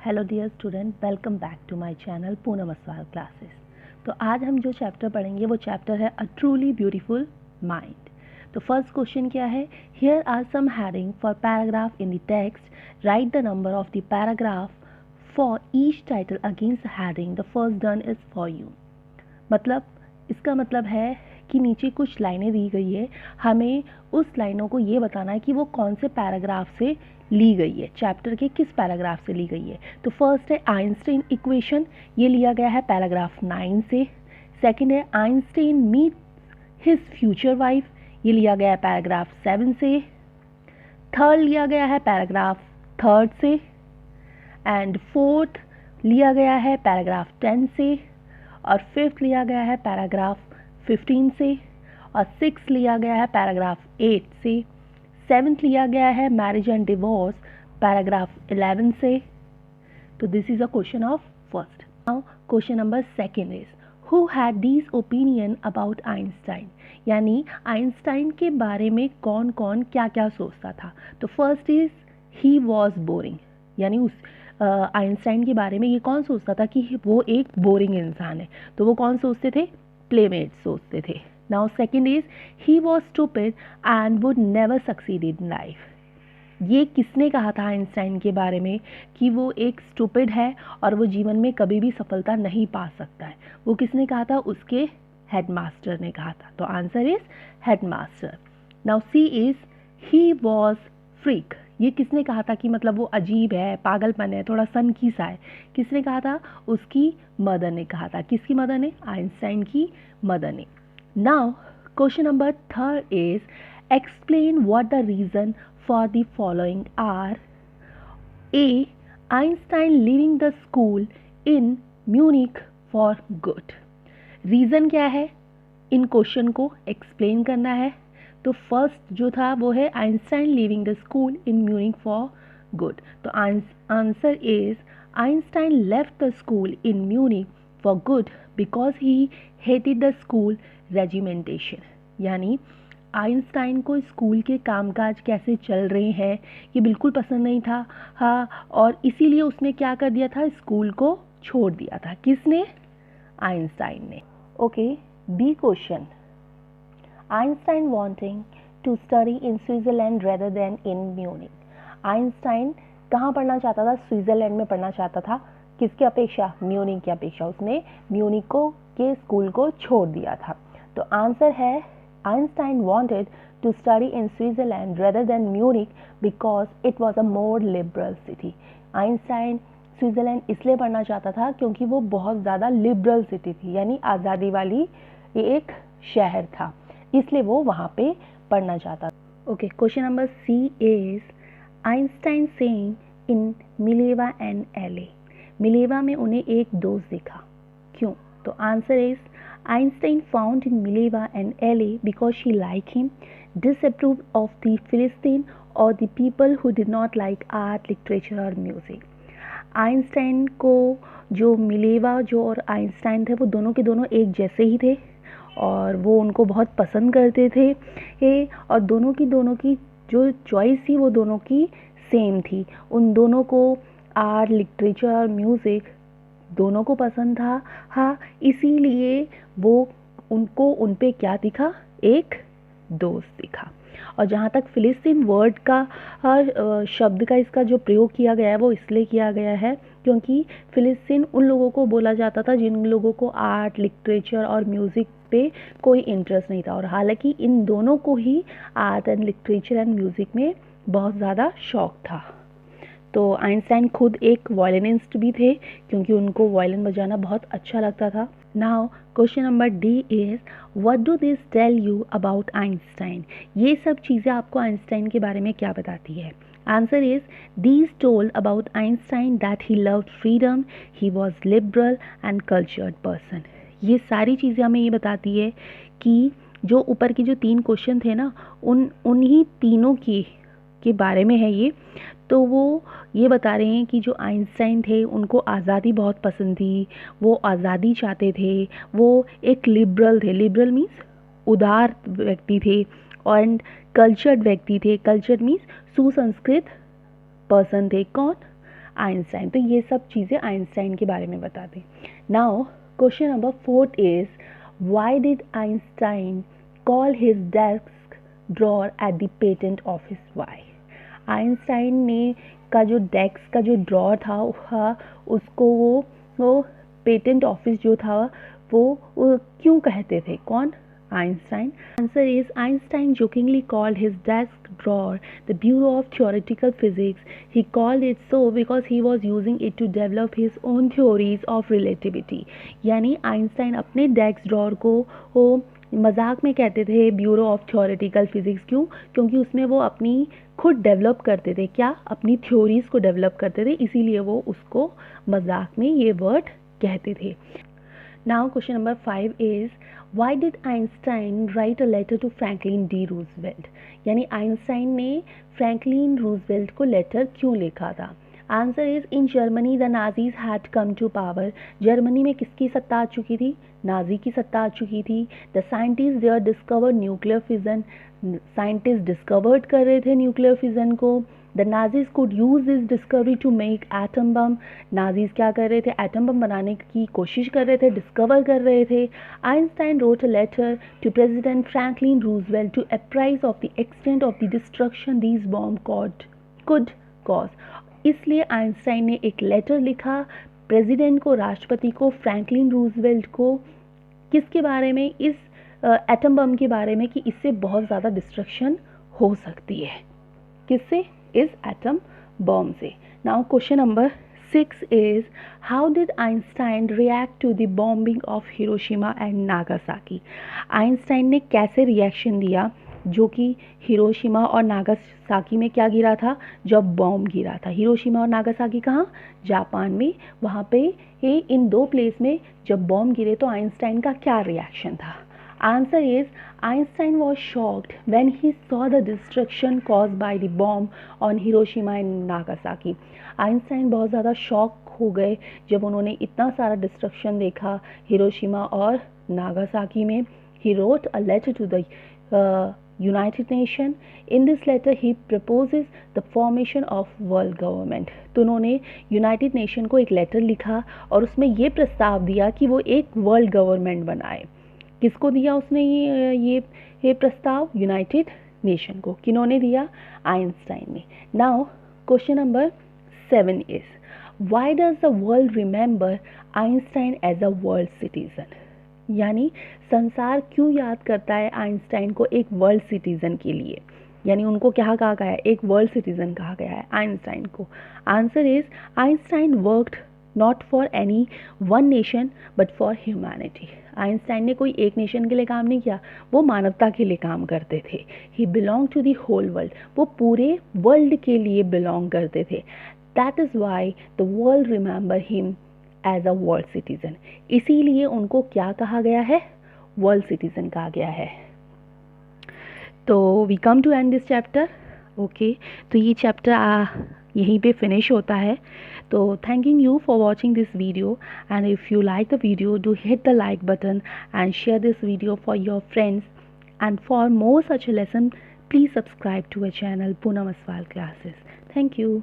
Hello dear student, welcome back to my channel Poonam Aswal classes. तो आज हम जो चैप्टर पढ़ेंगे वो चैप्टर है अ ट्रूली ब्यूटीफुल माइंड। तो फर्स्ट क्वेश्चन क्या है? Here are some heading for paragraph in the text, write the number of the paragraph for each title against heading, the first done is for you. मतलब इसका मतलब है कि नीचे कुछ लाइनें दी गई है, हमें उस लाइनों को ये बताना है कि वो कौन से पैराग्राफ से ली गई है, चैप्टर के किस पैराग्राफ से ली गई है। तो फर्स्ट है आइंस्टाइन इक्वेशन, ये लिया गया है पैराग्राफ 9 से। सेकंड है Einstein meet his future wife, ये लिया गया है पैराग्राफ 7 से। थर्ड लिया गया है पैराग्राफ 3 से। एंड फोर्थ लिया गया है पैराग्राफ 10 से। और फिफ्थ लिया गया है पैराग्राफ 15 से। और सिक्स लिया गया है पैराग्राफ 8 से। सेवेंथ लिया गया है मैरिज एंड डिवोर्स, पैराग्राफ 11 से। तो this is a question of first. Now question number second is who had this opinion about Einstein, यानी आइंस्टाइन के बारे में कौन कौन क्या क्या सोचता था। तो first is he was boring, यानी उस आइंस्टाइन के बारे में ये कौन सोचता था कि वो एक बोरिंग इंसान है। तो वो कौन सोचते थे? प्लेमेट सोचते थे। Now second is he was stupid and would never succeed in life. ये किसने कहा था आइंस्टाइन के बारे में कि वो एक स्टूपिड है और वो जीवन में कभी भी सफलता नहीं पा सकता है? वो किसने कहा था? उसके हेडमास्टर ने कहा था। तो answer is headmaster. Now see is he was freak, ये किसने कहा था कि मतलब वो अजीब है, पागलपन है, थोड़ा सनकी सा है? किसने कहा था? उसकी मदर ने कहा था। किसकी मदर ने? आइंस्टाइन की मदर ने। Now question number third is explain what the reason for the following are. A, Einstein leaving the school in Munich for good. Reason क्या है? इन क्वेश्चन को एक्सप्लेन करना है। तो फर्स्ट जो था वो है Einstein leaving the school in Munich for good. तो answer is Einstein left the school in Munich for good because he hated the school regimentation, यानी आइंस्टाइन को स्कूल के कामकाज कैसे चल रहे हैं ये बिल्कुल पसंद नहीं था। हाँ, और इसीलिए उसने क्या कर दिया था? स्कूल को छोड़ दिया था। किसने? आइंस्टाइन ने। Okay, B question, Einstein wanting to study in Switzerland rather than in Munich. Einstein कहाँ पढ़ना चाहता था? स्विट्जरलैंड में पढ़ना चाहता था। किसकी अपेक्षा? म्यूनिक की अपेक्षा। उसने म्यूनिक को के स्कूल को छोड़ दिया था। तो आंसर है Einstein wanted to study in Switzerland rather than Munich because it was a more liberal city. Einstein Switzerland इसलिए पढ़ना चाहता था क्योंकि वो बहुत ज़्यादा लिबरल सिटी थी, यानी आज़ादी वाली एक शहर था, इसलिए वो वहाँ पे पढ़ना चाहता था। Okay, question number C is Einstein saying in Mileva and ally. Mileva में उन्हें एक दोस्त दिखा, क्यों? तो answer is Einstein found in Mileva and LA because she liked him, disapproved of the Philistine or the people who did not like art, literature or music. Einstein को जो Mileva जो और आइंस्टाइन थे वो दोनों के दोनों एक जैसे ही थे और वो उनको बहुत पसंद करते थे और दोनों की जो चॉइस थी वो दोनों की सेम थी। उन दोनों को आर्ट, लिटरेचर और म्यूज़िक दोनों को पसंद था। हाँ, इसीलिए वो उनको उन पे क्या दिखा? एक दोस्त दिखा। और जहाँ तक फिलिस्तीन वर्ड का शब्द का इसका जो प्रयोग किया गया है वो इसलिए किया गया है क्योंकि फिलिस्तीन उन लोगों को बोला जाता था जिन लोगों को आर्ट, लिटरेचर और म्यूज़िक पे कोई इंटरेस्ट नहीं था। और हालांकि इन दोनों को ही art and literature and music में बहुत ज़्यादा शौक था। तो आइंस्टाइन खुद एक वायलिनिस्ट भी थे क्योंकि उनको वायलिन बजाना बहुत अच्छा लगता था। Now question number D is what do this tell you about Einstein. ये सब चीज़ें आपको आइंस्टाइन के बारे में क्या बताती है? Answer is these told about Einstein that he loved freedom, he was liberal and cultured person. ये सारी चीज़ें हमें ये बताती है कि जो ऊपर के जो 3 क्वेश्चन थे ना, उन्हीं तीनों के बारे में है ये। तो वो ये बता रहे हैं कि जो आइंस्टाइन थे उनको आज़ादी बहुत पसंद थी, वो आज़ादी चाहते थे, वो एक लिबरल थे। लिबरल मीन्स उदार व्यक्ति थे और कल्चर्ड व्यक्ति थे। कल्चर्ड मीन्स सुसंस्कृत पर्सन थे। कौन? आइंस्टाइन। तो ये सब चीज़ें आइंस्टाइन के बारे में बताते हैं। Now question number 4 is why did Einstein call his desk drawer at the patent office? Why Einstein ने का जो डेस्क का जो ड्रॉअर था उसको वो पेटेंट ऑफिस जो था वो क्यों कहते थे? कौन? Einstein. Answer is Einstein jokingly called his desk drawer the Bureau of Theoretical Physics. He called it so because he was using it to develop his own theories of relativity. यानी Einstein अपने desk drawer को वो मजाक में कहते थे bureau of theoretical physics. क्यों? क्योंकि उसमें वो अपनी खुद डेवलप करते थे। क्या? अपनी थ्योरीज को डेवलप करते थे, इसीलिए वो उसको मजाक में ये वर्ड कहते थे। Now question number 5 is why did Einstein write a letter to Franklin D. Roosevelt? यानी आइंस्टाइन ने फ्रैंकलिन रूजवेल्ट को लेटर क्यों लिखा था? Answer is in Germany the Nazis had come to power. Germany में किसकी सत्ता आ चुकी थी? नाजी की सत्ता आ चुकी थी। The scientist there discover nuclear fission. Scientist discovered कर रहे थे न्यूक्लियर फिजन को। The Nazis could use this discovery to make atom bomb. Nazis क्या कर रहे थे? एटम बम बनाने की कोशिश कर रहे थे, डिस्कवर कर रहे थे। Einstein wrote a letter to President Franklin Roosevelt to apprise of the extent of the destruction these bombs could cause. इसलिए आइंस्टाइन ने एक लेटर लिखा प्रेसिडेंट को, राष्ट्रपति को, फ्रैंकलिन रूजवेल्ट को, किसके बारे में? इस एटम बम के बारे में कि इससे बहुत ज़्यादा डिस्ट्रक्शन हो सकती है। किससे? इस एटम बॉम्ब से। Now question number 6 is how did Einstein react to the bombing of Hiroshima and Nagasaki? Einstein ने कैसे रिएक्शन दिया जो कि हिरोशिमा और नागासाकी में क्या गिरा था? जब बॉम्ब गिरा था। हिरोशिमा और नागासाकी कहाँ? जापान में। वहाँ पे इन दो प्लेस में जब बॉम्ब गिरे तो आइंस्टाइन का क्या रिएक्शन था? Answer is Einstein was shocked when he saw the destruction caused by the bomb on Hiroshima and Nagasaki. Einstein बहुत ज़्यादा शॉक हो गए जब उन्होंने इतना सारा डिस्ट्रक्शन देखा हिरोशिमा और नागासाकी में। He wrote a letter to the United Nations. In this letter he proposes the formation of world government. तो उन्होंने यूनाइटेड नेशन को एक लेटर लिखा और उसमें ये प्रस्ताव दिया कि वो एक वर्ल्ड गवर्नमेंट बनाए। किसको दिया उसने ये प्रस्ताव? यूनाइटेड नेशन को। किन्होंने दिया? आइंस्टाइन ने। Now question number 7 is why does the world remember Einstein as a world citizen? यानी संसार क्यों याद करता है आइंस्टाइन को एक वर्ल्ड सिटीजन के लिए? यानी उनको क्या कहा गया है? एक वर्ल्ड सिटीजन कहा गया है आइंस्टाइन को। Answer is Einstein worked not for any one nation but for humanity. Einstein ने कोई एक नेशन के लिए काम नहीं किया, वो मानवता के लिए काम करते थे। He belong to the whole world, वो पूरे वर्ल्ड के लिए बिलोंग करते थे। That is why the world remember him as a world citizen. इसीलिए उनको क्या कहा गया है? वर्ल्ड सिटीजन कहा गया है। तो we come to end this chapter. Okay, तो ये चैप्टर यहीं पे फिनिश होता है। तो thanking you for watching this video, and if you like the video, do hit the like button and share this video for your friends, and for more such a lesson please subscribe to our channel Poonam Aswal Classes. Thank you.